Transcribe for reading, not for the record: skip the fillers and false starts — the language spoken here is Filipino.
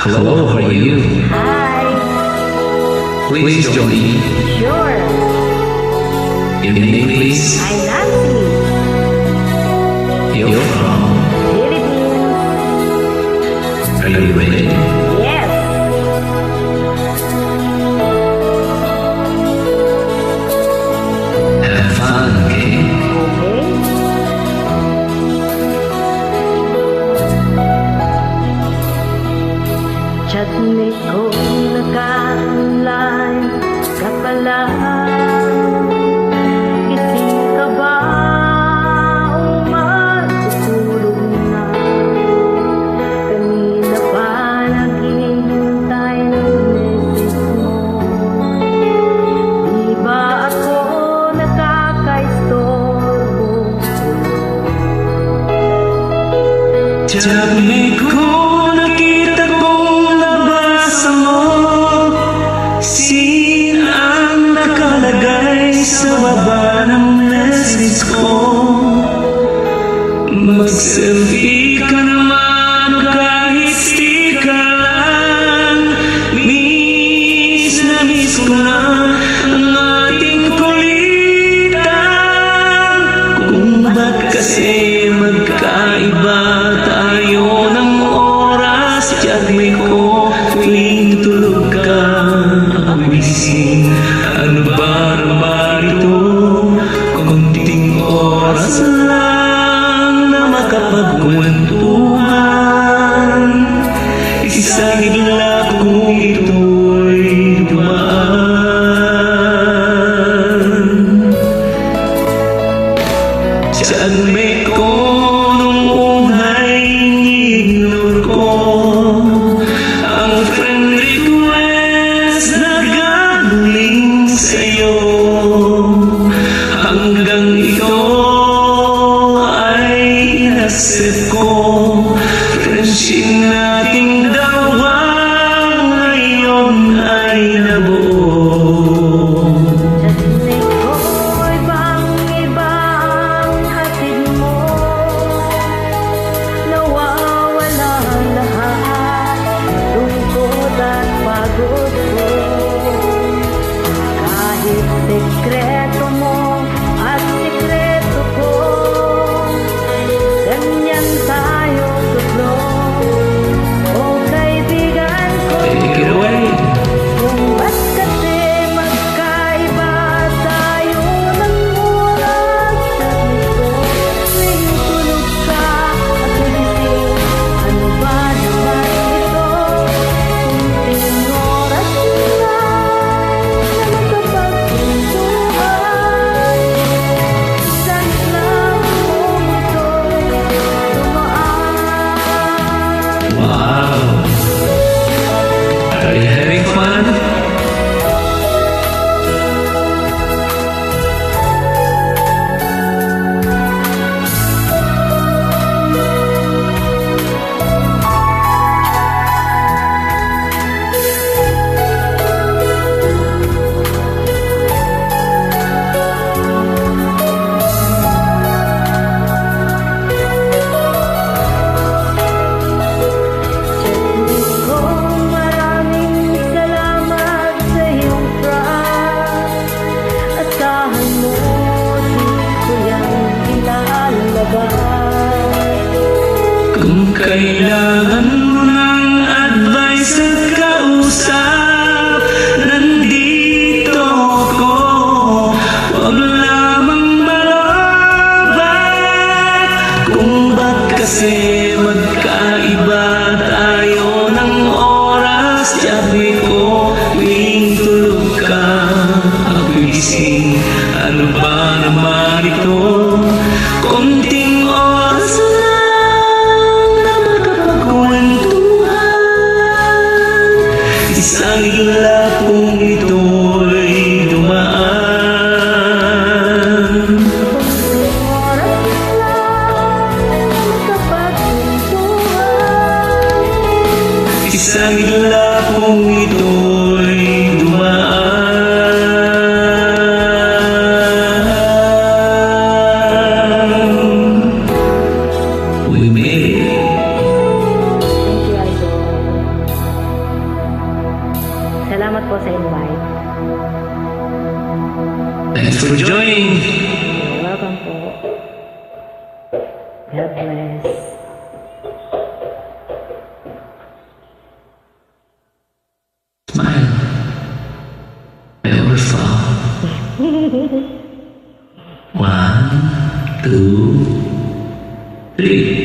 Hello, how are you? Hi. Please join me. Sure. Your name, please. I'm Nancy. You're from. Philippines. Are you ready? Yes. Have fun, okay? Okay. Chat ni ko naka-online ka pala. Gising ka ba o matutulog na? Kanina pa naghihintay ng message mo. Di ba ako nakaka-istorbo? Sabi ko, nakita kong nabasa mo. Sin ang nakalagay sa baba ng message ko. Mag-selfie ka naman o kahit sticker lang. Miss na miss ko na ang ating kulitan. Kung ba't kasi magkaiba tayo ng oras. Sabi ko, tuwing tulog ka, ako gising. Ano ba naman ito? Konting oras lang na makapagkwentuhan. Isang idla kung ito'y dumaan. Sabi ko nung unay ignore ko ang friend request na galing sa'yo. Hanggang ito ay inaccept ko. Friendship nating dalawa ngayon ay nabuo. Chat ni ko'y bang iba ang hatid mo? Nawawala lahat lungkot at pagod ko. Kahit sekreto mo at sekreto ko, ganyan tayo tutlo. O kaibigan ko, Take it away. kung ba't kasi magkaiba tayo ng oras. Sabi ko, tuwing tulog ka, ako gising. Ano ba naman ito? Kunting oras lang na makapagkwentuhan. Isang lang kung ito'y dumaan. Wow. Are you having fun? Ko maraming salamat sa iyong trust. Asahan mo, di ko yan ilalabas. Kung kailangan mo ng advice at kausap, nandito ako. Huwag lamang malabat. Kung ba't kasi magkaiba tayo ng oras. Sabi ko, tuwing tulog ka, ako gising. Ano ba naman ito? Konting oras lang na makapagkwentuhan. Isang igla kung ito'y dumaan. Kunting oras lang makapagkwentuhan. Isang igla kung ito'y dumaan. We made it. Thank you, Idol. Salamat po sa invite. Thanks for joining. You're welcome po. God bless. Smile. I overflow. 1, 2, 3.